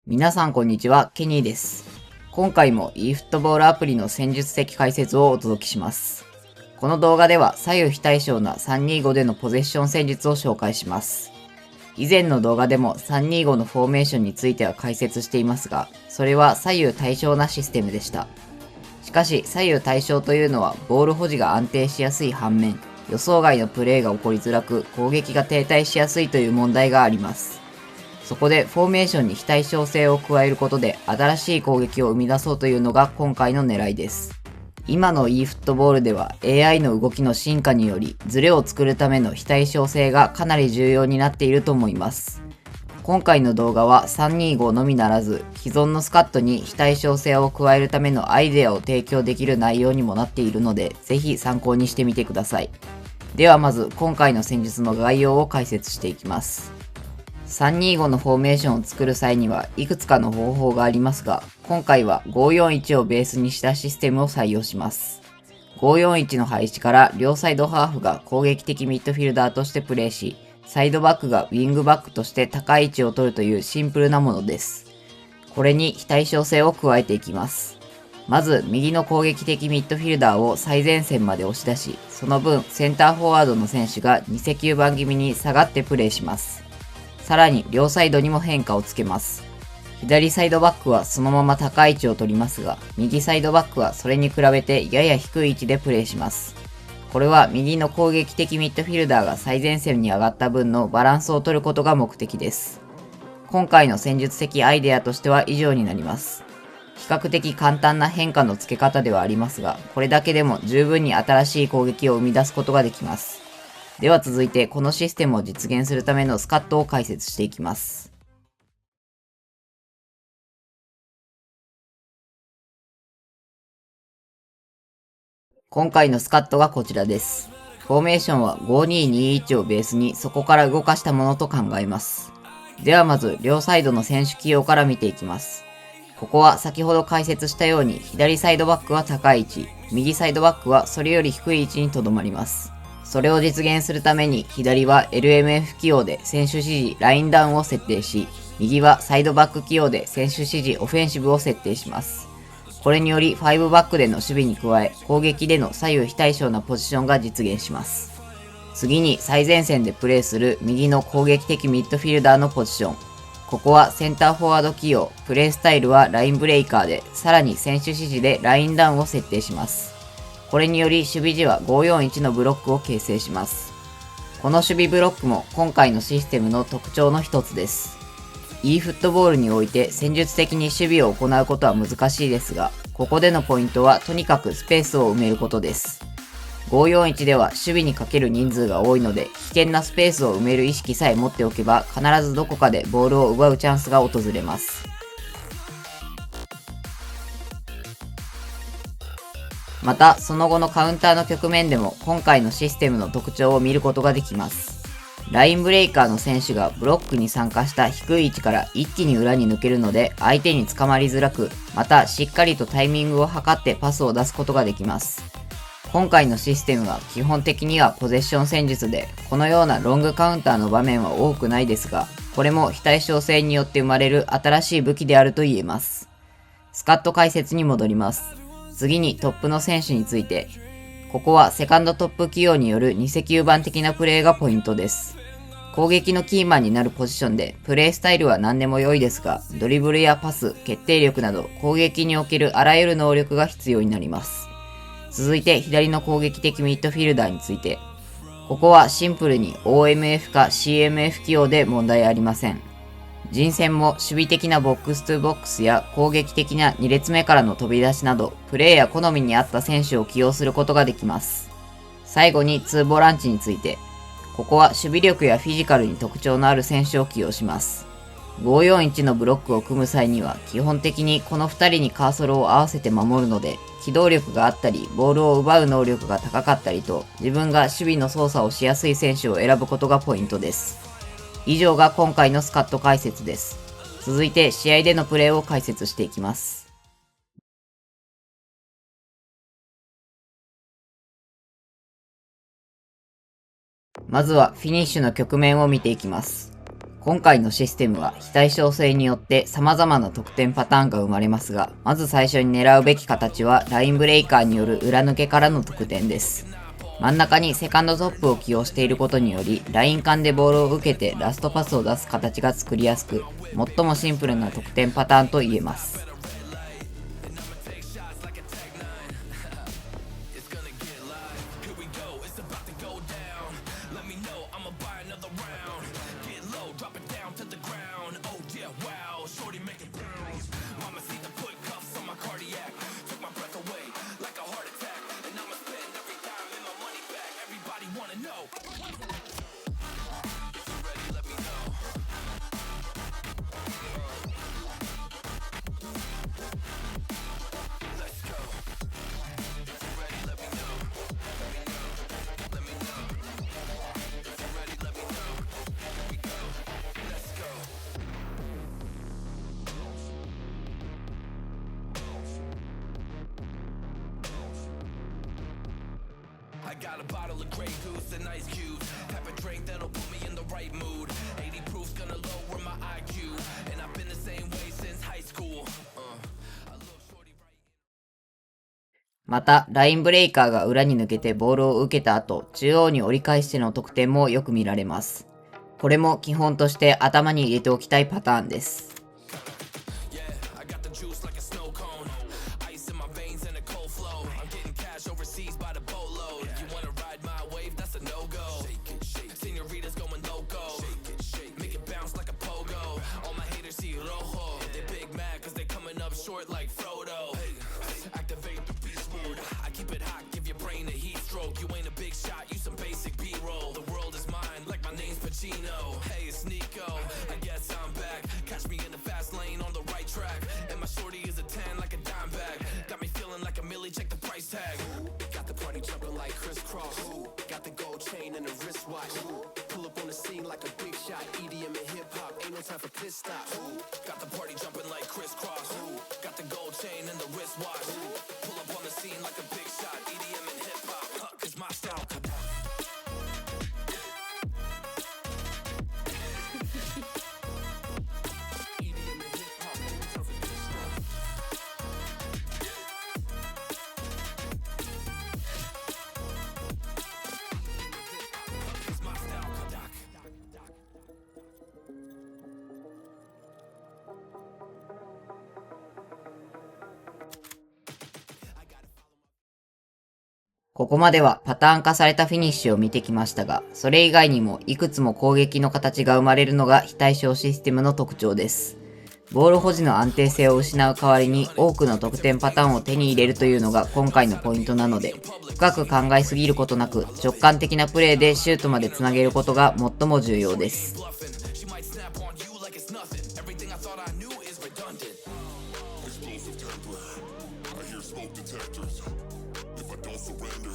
皆さんこんにちは、ケニーです。今回も eFootball アプリの戦術的解説をお届けします。この動画では左右非対称な325でのポゼッション戦術を紹介します。以前の動画でも325のフォーメーションについては解説していますが、それは左右対称なシステムでした。しかし左右対称というのはボール保持が安定しやすい反面、予想外のプレーが起こりづらく攻撃が停滞しやすいという問題があります。そこでフォーメーションに非対称性を加えることで新しい攻撃を生み出そうというのが今回の狙いです。今の eFootball では AI の動きの進化によりズレを作るための非対称性がかなり重要になっていると思います。今回の動画は325のみならず既存のスカットに非対称性を加えるためのアイデアを提供できる内容にもなっているのでぜひ参考にしてみてください。ではまず今回の戦術の概要を解説していきます。325のフォーメーションを作る際にはいくつかの方法がありますが、今回は541をベースにしたシステムを採用します。541の配置から両サイドハーフが攻撃的ミッドフィルダーとしてプレーし、サイドバックがウィングバックとして高い位置を取るというシンプルなものです。これに非対称性を加えていきます。まず右の攻撃的ミッドフィルダーを最前線まで押し出し、その分センターフォワードの選手が2石9番気味に下がってプレーします。さらに両サイドにも変化をつけます。左サイドバックはそのまま高い位置を取りますが、右サイドバックはそれに比べてやや低い位置でプレーします。これは右の攻撃的ミッドフィルダーが最前線に上がった分のバランスを取ることが目的です。今回の戦術的アイデアとしては以上になります。比較的簡単な変化の付け方ではありますが、これだけでも十分に新しい攻撃を生み出すことができます。では続いてこのシステムを実現するためのスカットを解説していきます。今回のスカットがこちらです。フォーメーションは5221をベースにそこから動かしたものと考えます。ではまず両サイドの選手起用から見ていきます。ここは先ほど解説したように左サイドバックは高い位置、右サイドバックはそれより低い位置にとどまります。それを実現するために左は LMF 起用で選手指示ラインダウンを設定し、右はサイドバック起用で選手指示オフェンシブを設定します。これにより5バックでの守備に加え攻撃での左右非対称なポジションが実現します。次に最前線でプレーする右の攻撃的ミッドフィルダーのポジション。ここはセンターフォワード起用、プレースタイルはラインブレイカーで、さらに選手指示でラインダウンを設定します。これにより守備時は541のブロックを形成します。この守備ブロックも今回のシステムの特徴の一つです。eFootball において戦術的に守備を行うことは難しいですが、ここでのポイントはとにかくスペースを埋めることです。541では守備にかける人数が多いので、危険なスペースを埋める意識さえ持っておけば必ずどこかでボールを奪うチャンスが訪れます。また、その後のカウンターの局面でも今回のシステムの特徴を見ることができます。ラインブレイカーの選手がブロックに参加した低い位置から一気に裏に抜けるので相手に捕まりづらく、またしっかりとタイミングを測ってパスを出すことができます。今回のシステムは基本的にはポゼッション戦術で、このようなロングカウンターの場面は多くないですが、これも非対称性によって生まれる新しい武器であると言えます。スカット解説に戻ります。次にトップの選手について、ここはセカンドトップ起用による2石9番的なプレーがポイントです。攻撃のキーマンになるポジションで、プレースタイルは何でも良いですが、ドリブルやパス、決定力など攻撃におけるあらゆる能力が必要になります。続いて左の攻撃的ミッドフィルダーについて、ここはシンプルに OMF か CMF 起用で問題ありません。人選も守備的なボックス2ボックスや攻撃的な2列目からの飛び出しなど、プレーや好みに合った選手を起用することができます。最後に2ボランチについて、ここは守備力やフィジカルに特徴のある選手を起用します。541のブロックを組む際には基本的にこの2人にカーソルを合わせて守るので、機動力があったりボールを奪う能力が高かったりと自分が守備の操作をしやすい選手を選ぶことがポイントです。以上が今回のスカット解説です。続いて試合でのプレーを解説していきます。まずはフィニッシュの局面を見ていきます。今回のシステムは非対称性によって様々な得点パターンが生まれますが、まず最初に狙うべき形はラインブレイカーによる裏抜けからの得点です。真ん中にセカンドトップを起用していることにより、ライン間でボールを受けてラストパスを出す形が作りやすく、最もシンプルな得点パターンと言えます。I got a bottle of Grey Goose and ice cubes. Type of drink that'll put me in the right mood. 80 proof's gonna lower my IQ. And I've been the same way since high school. I love shorty right. また、ラインブレイカーが裏に抜けてボールを受けた後、中央に折り返しての得点もよく見られます。これも基本として頭に入れておきたいパターンです。Yeah, I got the juice like a snow cone. Ice in my veins and a cold flow. I'm getting cash overseas by the boatload. You wanna ride my wave? That's a no-go. Señoritas going loco. Make it bounce like a pogo. All my haters see rojo. They big mad cause they coming up short like Frodo. Activate the beast mode. I keep it hot, give your brain a heat stroke. You ain't a big shot, you some basic B-roll. The world is mine like my name's Pacino. Hey, it's Nico. I guess I'm back. Catch me in the fast lane on the right track. And my shorty is a 10 like a dime bag. Got me feeling like a millie, check the price tag. Got the party jumping like crisscross. Got the gold chain and the wristwatch. Pull up on the scene like a big shot. EDM and hip hop, ain't no time for pit stops. Got the party jumping like crisscross. Got the gold chain and the wristwatch. Pull up on the scene like a big shot. EDM and hip hop, cause my style. EDM and hip hop, ain't no time for pit stops. Cause my style, Kodak. ここまではパターン化されたフィニッシュを見てきましたが、それ以外にもいくつも攻撃の形が生まれるのが非対称システムの特徴です。ボール保持の安定性を失う代わりに多くの得点パターンを手に入れるというのが今回のポイントなので、深く考えすぎることなく直感的なプレーでシュートまでつなげることが最も重要です。She might snap on you like it's nothing. Everything I thought I knew is redundant. Explosive temper. I hear smoke detectors. If I don't surrender,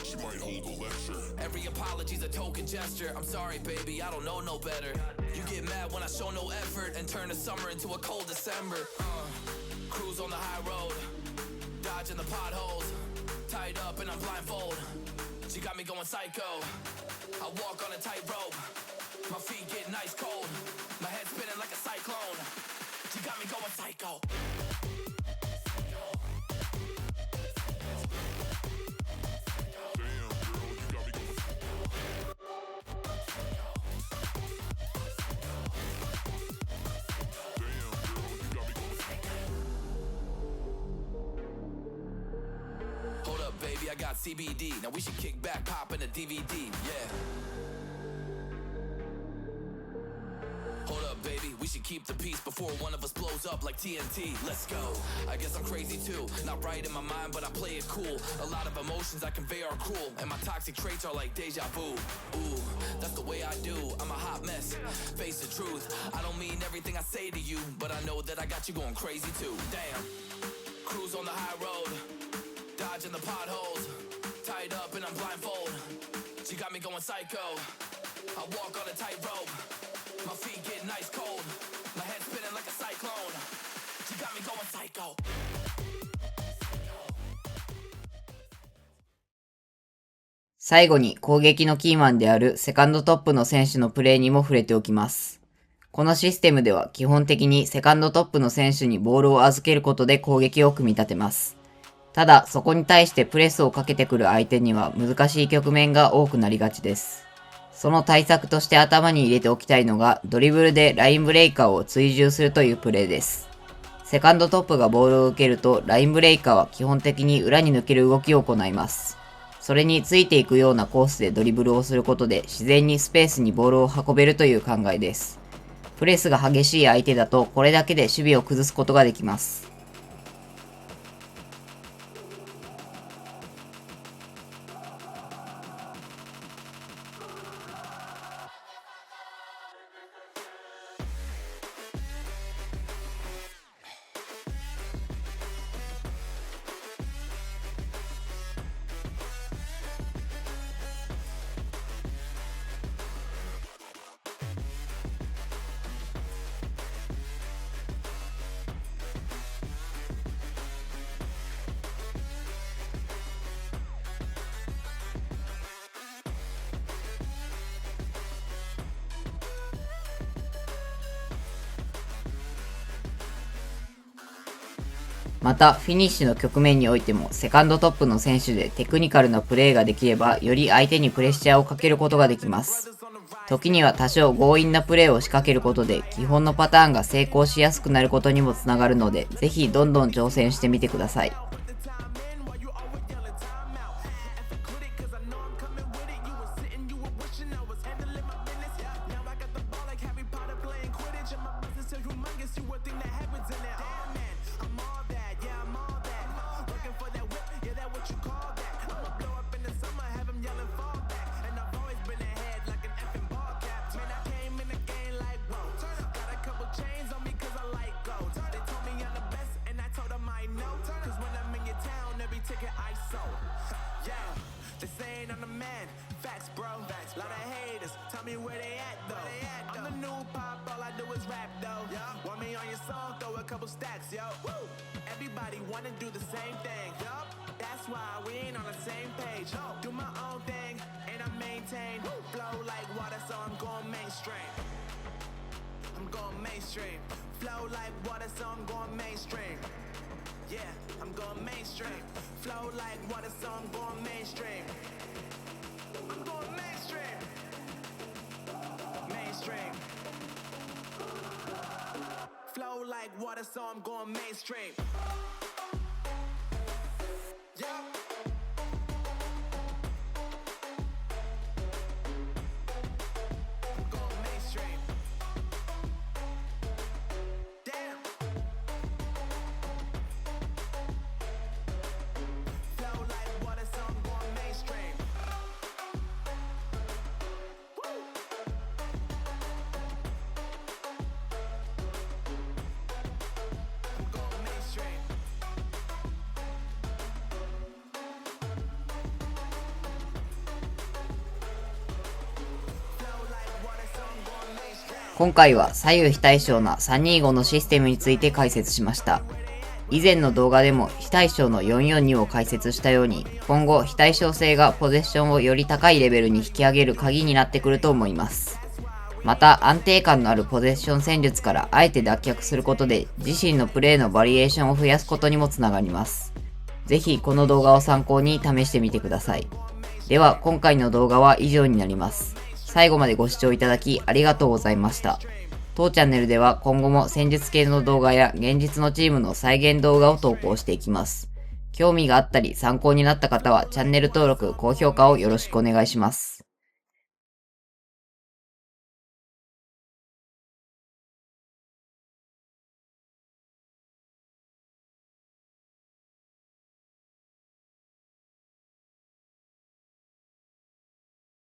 she might hold a lecture. Every apology's a token gesture. I'm sorry, baby, I don't know no better. You get mad when I show no effort and turn the summer into a cold December. Cruise on the high road, dodging the potholes. Tied up and I'm blindfold. She got me going psycho. I walk on a tightrope. My feet get nice cold. My head spinning like a cyclone. She got me going psycho. Damn, girl, you got me going. Damn, girl, you got me going. Hold up, baby, I got CBD. Now we should kick back, pop in a DVD. Yeah. Hold up, baby, we should keep the peace before one of us blows up like TNT. Let's go. I guess I'm crazy too. Not right in my mind, but I play it cool. A lot of emotions I convey are cruel, and my toxic traits are like deja vu. Ooh, that's the way I do. I'm a hot mess. Face the truth. I don't mean everything I say to you, but I know that I got you going crazy too. Damn. Cruise on the high road, dodging the potholes. Tied up and I'm blindfold. She got me going psycho. I walk on a tightrope. My feet get nice cold. My head spinning like a cyclone. She got me going psycho. 最後に攻撃のキーマンであるセカンドトップの選手のプレーにも触れておきます。このシステムでは基本的にセカンドトップの選手にボールを預けることで攻撃を組み立てます。ただ、そこに対してプレスをかけてくる相手には難しい局面が多くなりがちです。その対策として頭に入れておきたいのが、ドリブルでラインブレイカーを追従するというプレーです。セカンドトップがボールを受けると、ラインブレイカーは基本的に裏に抜ける動きを行います。それについていくようなコースでドリブルをすることで、自然にスペースにボールを運べるという考えです。プレスが激しい相手だと、これだけで守備を崩すことができます。また、フィニッシュの局面においても、セカンドトップの選手でテクニカルなプレーができれば、より相手にプレッシャーをかけることができます。時には多少強引なプレーを仕掛けることで、基本のパターンが成功しやすくなることにもつながるので、ぜひどんどん挑戦してみてください。They saying I'm the man, facts bro, lot of haters, tell me where they at though. I'm the new pop, all I do is rap though. Want me on your song, throw a couple stacks, yo. Everybody wanna do the same thing, that's why we ain't on the same page. Do my own thing, and I maintain, flow like water, so I'm going mainstream. I'm going mainstream, flow like water, so I'm going mainstream. Yeah, I'm going mainstream. Flow like water, so I'm going mainstream. I'm going mainstream. Mainstream. Flow like water, so I'm going mainstream. Yeah. I'm going mainstream. Damn. Flow like water, so I'm going mainstream. Woo! I'm going mainstream. Flow like water, so I'm going mainstream. 今回は左右非対称な325のシステムについて解説しました。以前の動画でも非対称の442を解説したように、今後非対称性がポゼッションをより高いレベルに引き上げる鍵になってくると思います。また安定感のあるポゼッション戦術からあえて脱却することで自身のプレーのバリエーションを増やすことにもつながります。ぜひこの動画を参考に試してみてください。では今回の動画は以上になります。最後までご視聴いただきありがとうございました。当チャンネルでは今後も戦術系の動画や現実のチームの再現動画を投稿していきます。興味があったり参考になった方はチャンネル登録、高評価をよろしくお願いします。